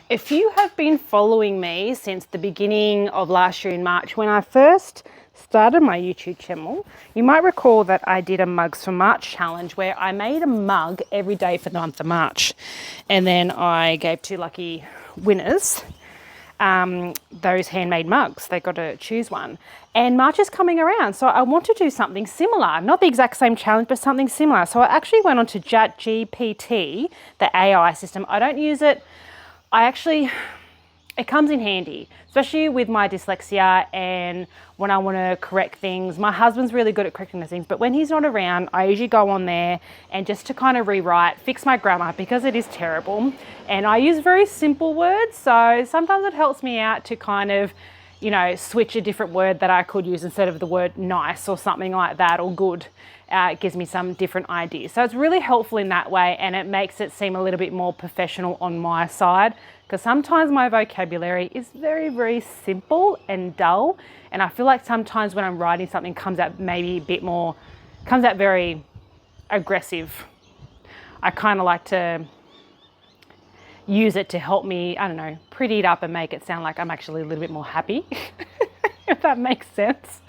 If you have been following me since the beginning of last year in March, when I first started my YouTube channel, you might recall that I did a Mugs for March challenge where I made a mug every day for the month of March. And then I gave 2 lucky winners those handmade mugs. They got to choose one. And March is coming around, so I want to do something similar. Not the exact same challenge, but something similar. So I actually went on to ChatGPT, the AI system. I don't use it. It comes in handy, especially with my dyslexia and when I want to correct things. My husband's really good at correcting those things, but when he's not around, I usually go on there and just to kind of rewrite, fix my grammar because it is terrible. And I use very simple words, so sometimes it helps me out to kind of, switch a different word that I could use instead of the word nice or something like that, or good. It gives me some different ideas. So it's really helpful in that way, and it makes it seem a little bit more professional on my side, because sometimes my vocabulary is very, very simple and dull. And I feel like sometimes when I'm writing something comes out very aggressive. I kind of like to use it to help me, pretty it up and make it sound like I'm actually a little bit more happy, if that makes sense.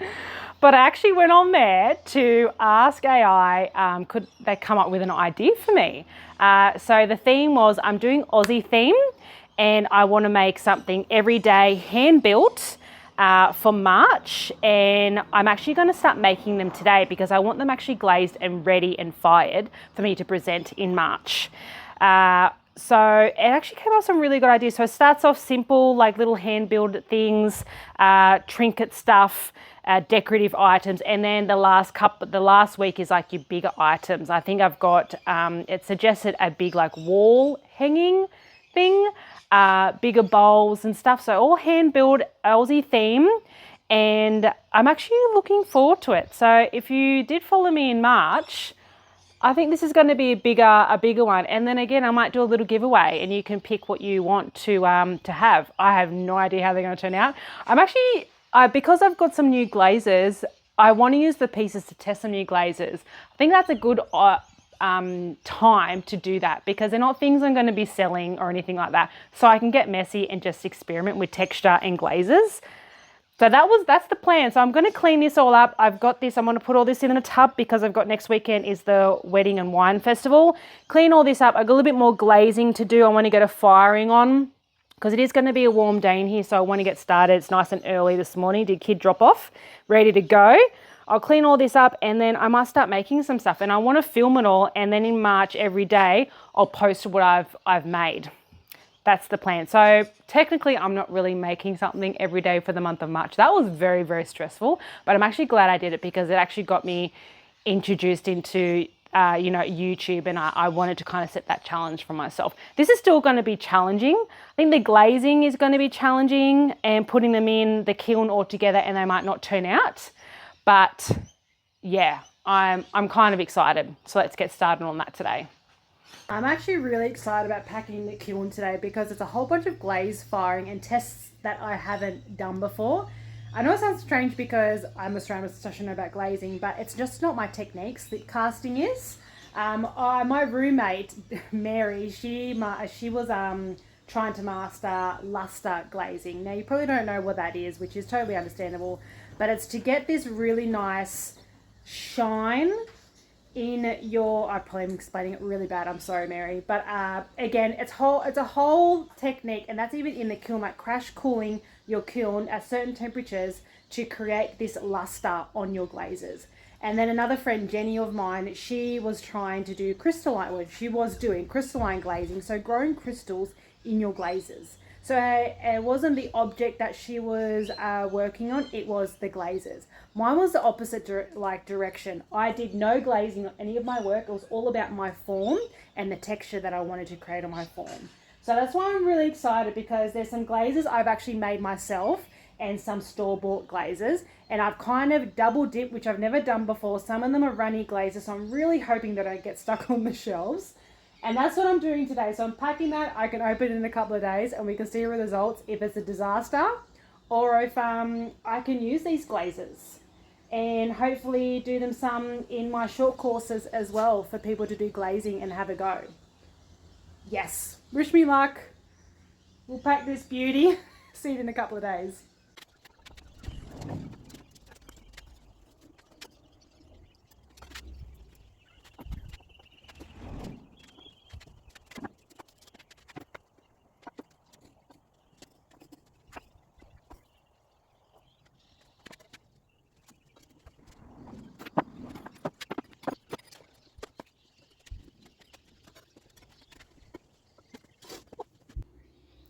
But I actually went on there to ask AI, could they come up with an idea for me? So the theme was, I'm doing Aussie theme and I want to make something everyday hand built for March. And I'm actually going to start making them today because I want them actually glazed and ready and fired for me to present in March. So it actually came up with some really good ideas. So it starts off simple, like little hand built things, trinket stuff, decorative items, and then the last week is like your bigger items. I think I've got it suggested a big like wall hanging thing, bigger bowls and stuff. So all hand built Aussie theme, and I'm actually looking forward to it. So if you did follow me in March, I think this is going to be a bigger one. And then again, I might do a little giveaway and you can pick what you want to have. I have no idea how they're going to turn out. Because I've got some new glazes, I want to use the pieces to test some new glazes. I think that's a good time to do that because they're not things I'm going to be selling or anything like that. So I can get messy and just experiment with texture and glazes. So that's the plan. So I'm going to clean this all up. I've got this. I'm going to put all this in a tub because I've got next weekend is the wedding and wine festival. Clean all this up. I've got a little bit more glazing to do. I want to get a firing on because it is going to be a warm day in here. So I want to get started. It's nice and early this morning. Did kid drop off? Ready to go. I'll clean all this up and then I must start making some stuff. And I want to film it all. And then in March, every day, I'll post what I've made. That's the plan. So technically, I'm not really making something every day for the month of March. That was very, very stressful, but I'm actually glad I did it because it actually got me introduced into, YouTube, and I wanted to kind of set that challenge for myself. This is still going to be challenging. I think the glazing is going to be challenging and putting them in the kiln all together, and they might not turn out. But yeah, I'm kind of excited. So let's get started on that today. I'm actually really excited about packing the kiln today because it's a whole bunch of glaze firing and tests that I haven't done before. I know it sounds strange because I'm Australian, so I should know about glazing, but it's just not my techniques that casting is. My roommate, Mary, she was trying to master luster glazing. Now, you probably don't know what that is, which is totally understandable, but it's to get this really nice shine in your, I probably am explaining it really bad, I'm sorry Mary, but again, it's a whole technique, and that's even in the kiln, like crash cooling your kiln at certain temperatures to create this luster on your glazes. And then another friend, Jenny of mine, she was trying to do doing crystalline glazing, so growing crystals in your glazes. So it wasn't the object that she was working on, it was the glazes. Mine was the opposite direction. I did no glazing on any of my work. It was all about my form and the texture that I wanted to create on my form. So that's why I'm really excited, because there's some glazes I've actually made myself and some store-bought glazes. And I've kind of double dipped, which I've never done before. Some of them are runny glazes, so I'm really hoping that I don't get stuck on the shelves. And that's what I'm doing today. So I'm packing that. I can open it in a couple of days and we can see the results if it's a disaster or if I can use these glazes and hopefully do them some in my short courses as well for people to do glazing and have a go. Yes, wish me luck. We'll pack this beauty. See you in a couple of days.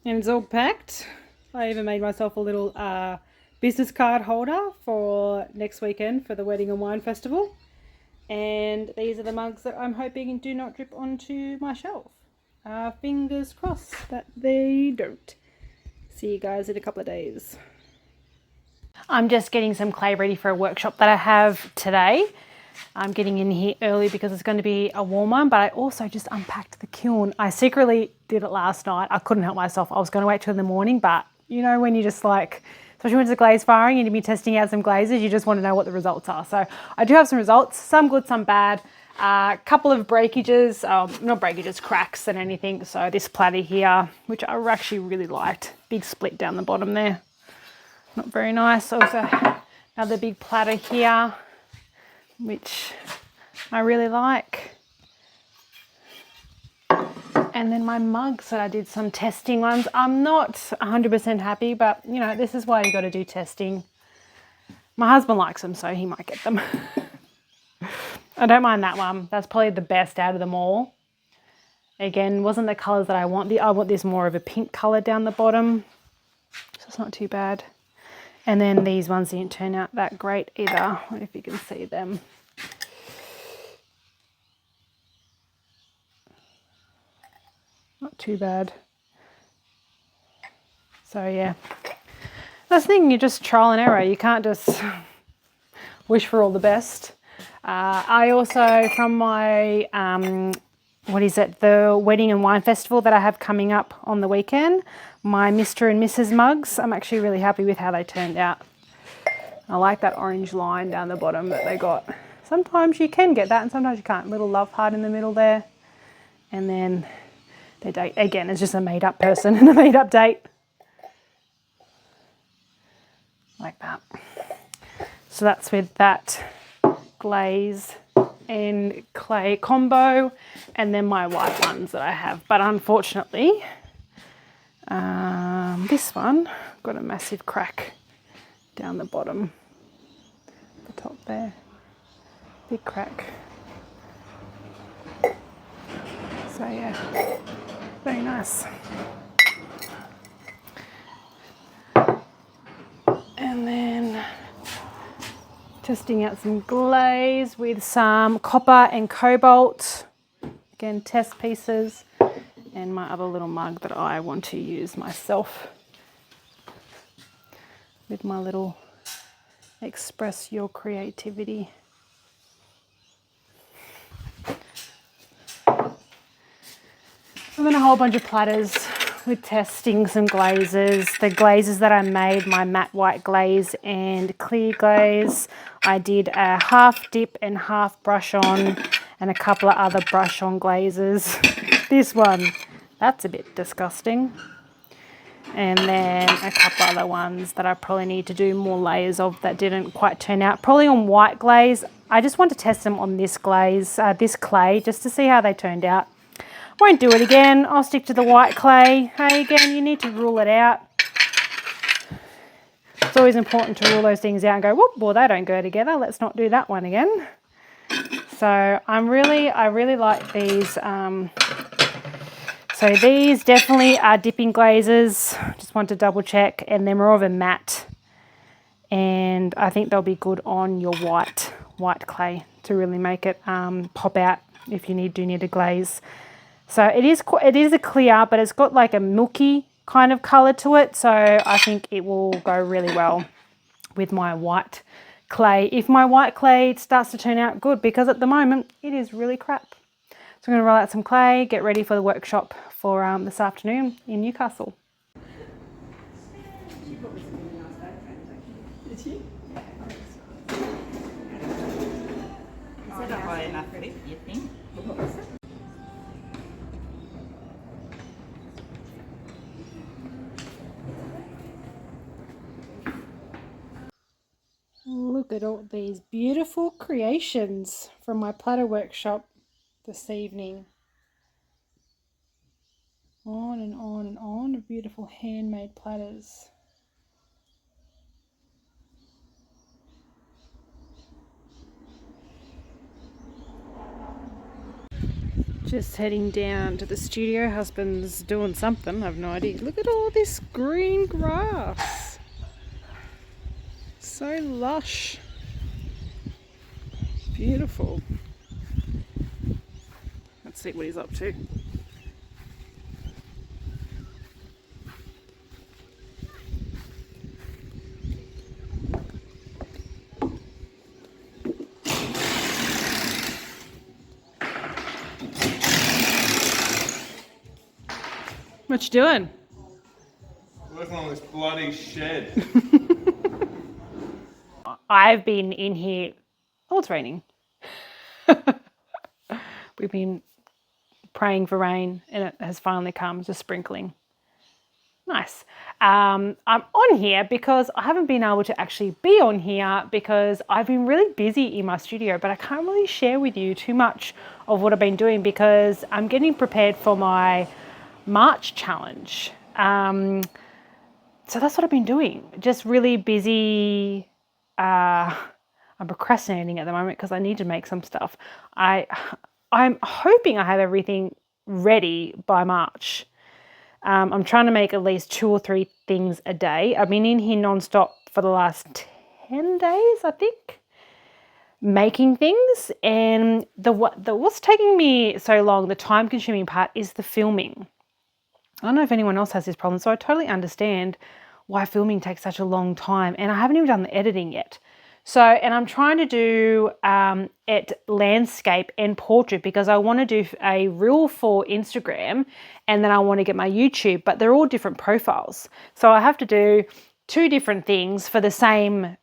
And it's all packed. I even made myself a little business card holder for next weekend for the Wedding and Wine Festival. And these are the mugs that I'm hoping do not drip onto my shelf. Fingers crossed that they don't. See you guys in a couple of days. I'm just getting some clay ready for a workshop that I have today. I'm getting in here early because it's going to be a warm one, but I also just unpacked the kiln. I secretly did it last night. I couldn't help myself. I was going to wait till in the morning, but you know when you just like, especially when it's a glaze firing and you've been testing out some glazes, you just want to know what the results are. So I do have some results, some good, some bad. A couple of breakages, not breakages, cracks and anything. So this platter here, which I actually really liked, big split down the bottom there. Not very nice. Also another big platter here, which I really like. And then my mugs that I did some testing ones. I'm not 100% happy, but you know, this is why you got to do testing. My husband likes them, so he might get them. I don't mind that one. That's probably the best out of them all. Again, wasn't the colors that I want. I want this more of a pink color down the bottom, so it's not too bad. And then these ones didn't turn out that great either. I don't know if you can see them. Not too bad. So yeah, that's the thing, you just trial and error. You can't just wish for all the best. I also, from my, the Wedding and Wine Festival that I have coming up on the weekend, my Mr. and Mrs. mugs, I'm actually really happy with how they turned out. I like that orange line down the bottom that they got. Sometimes you can get that and sometimes you can't. Little love heart in the middle there. And then the date, again, it's just a made up person and a made up date. Like that. So that's with that glaze and clay combo, and then my white ones that I have. But unfortunately, this one got a massive crack down the bottom, the top there, big crack. So yeah, very nice. And then testing out some glaze with some copper and cobalt. Again, test pieces. And my other little mug that I want to use myself with my little express your creativity. And then a whole bunch of platters with testing some glazes. The glazes that I made, my matte white glaze and clear glaze, I did a half dip and half brush on, and a couple of other brush on glazes. This one, that's a bit disgusting. And then a couple other ones that I probably need to do more layers of that didn't quite turn out. Probably on white glaze. I just want to test them on this glaze, this clay, just to see how they turned out. Won't do it again. I'll stick to the white clay. Hey, again, you need to rule it out. It's always important to rule those things out and go, whoop, well, they don't go together. Let's not do that one again. So I really like these. So these definitely are dipping glazes. Just want to double check. And they're more of a matte. And I think they'll be good on your white clay to really make it pop out if you do need a glaze. So it is a clear, but it's got like a milky kind of colour to it. So I think it will go really well with my white clay. If my white clay starts to turn out good, because at the moment it is really crap. So I'm going to roll out some clay, get ready for the workshop for this afternoon in Newcastle. Is that high enough lip, you think? look at all these beautiful creations from my platter workshop this evening. On and on and on of beautiful handmade platters. Just heading down to the studio. Husband's doing something, I've no idea. Look at all this green grass. So lush. Beautiful. Let's see what he's up to. What you doing? Working on this bloody shed. I've been in here. Oh, it's raining. We've been praying for rain and it has finally come, just sprinkling. Nice. I'm on here because I haven't been able to actually be on here because I've been really busy in my studio, but I can't really share with you too much of what I've been doing because I'm getting prepared for my March challenge. So that's what I've been doing. Just really busy. I'm procrastinating at the moment because I need to make some stuff. I'm hoping I have everything ready by March. I'm trying to make at least 2 or 3 things a day. I've been in here non-stop for the last 10 days, I think, making things. And what's taking me so long, the time-consuming part, is the filming. I don't know if anyone else has this problem, so I totally understand why filming takes such a long time. And I haven't even done the editing yet. So, and I'm trying to do it landscape and portrait because I want to do a reel for Instagram and then I want to get my YouTube, but they're all different profiles. So I have to do 2 different things for the same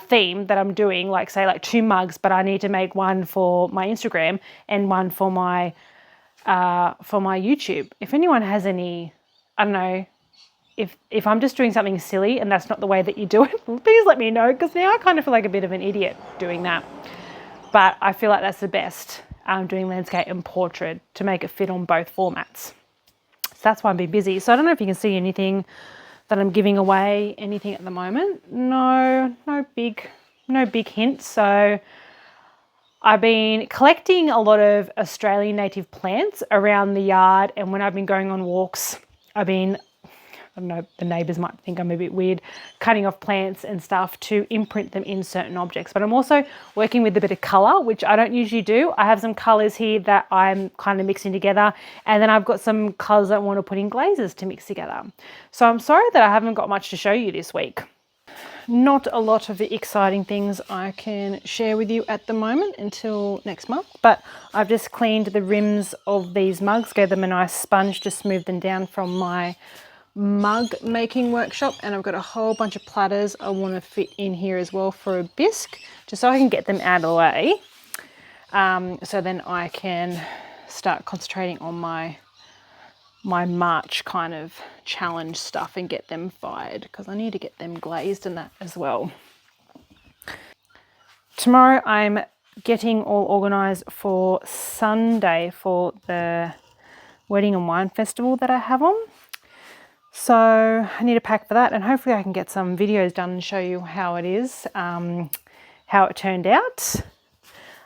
theme that I'm doing, like say like 2 mugs, but I need to make one for my Instagram and one for my YouTube. If anyone has any, I don't know, if I'm just doing something silly and that's not the way that you do it, please let me know because now I kind of feel like a bit of an idiot doing that. But I feel like that's the best, doing landscape and portrait to make it fit on both formats. So that's why I'm being busy. So I don't know if you can see anything that I'm giving away, anything at the moment. No big hints. So I've been collecting a lot of Australian native plants around the yard, and when I've been going on walks, I don't know, the neighbours might think I'm a bit weird, cutting off plants and stuff to imprint them in certain objects. But I'm also working with a bit of colour, which I don't usually do. I have some colours here that I'm kind of mixing together, and then I've got some colours that I want to put in glazes to mix together. So I'm sorry that I haven't got much to show you this week. Not a lot of the exciting things I can share with you at the moment until next month, but I've just cleaned the rims of these mugs, gave them a nice sponge to smooth them down from my mug making workshop, and I've got a whole bunch of platters I want to fit in here as well for a bisque, just so I can get them out of the way, so then I can start concentrating on my March kind of challenge stuff and get them fired because I need to get them glazed and that as well. Tomorrow I'm getting all organised for Sunday for the wedding and wine festival that I have on. So I need to pack for that, and hopefully I can get some videos done and show you how it is, how it turned out.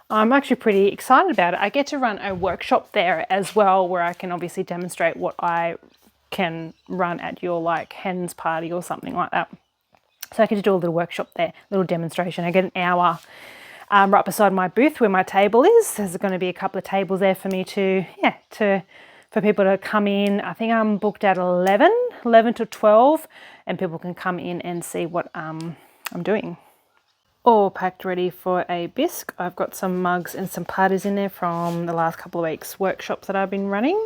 I'm actually pretty excited about it. I get to run a workshop there as well where I can obviously demonstrate what I can run at your like hen's party or something like that. So I get to do a little workshop there, little demonstration. I get an hour right beside my booth where my table is. There's going to be a couple of tables there for me for people to come in. I think I'm booked at 11 to 12, and people can come in and see what I'm doing. All packed ready for a bisque. I've got some mugs and some platters in there from the last couple of weeks' workshops that I've been running.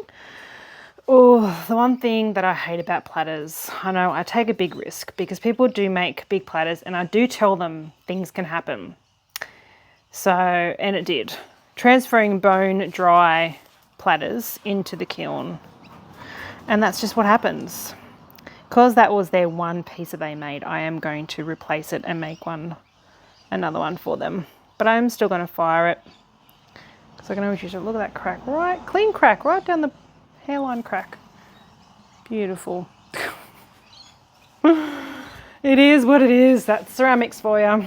Oh, the one thing that I hate about platters, I know I take a big risk because people do make big platters and I do tell them things can happen. So, and it did. Transferring bone dry platters into the kiln, and that's just what happens. Because that was their one piece that they made, I am going to replace it and make one another one for them. But I'm still going to fire it. So I can always use it. Look at that crack, right? Clean crack, right down the hairline crack. Beautiful. It is what it is. That's ceramics for you.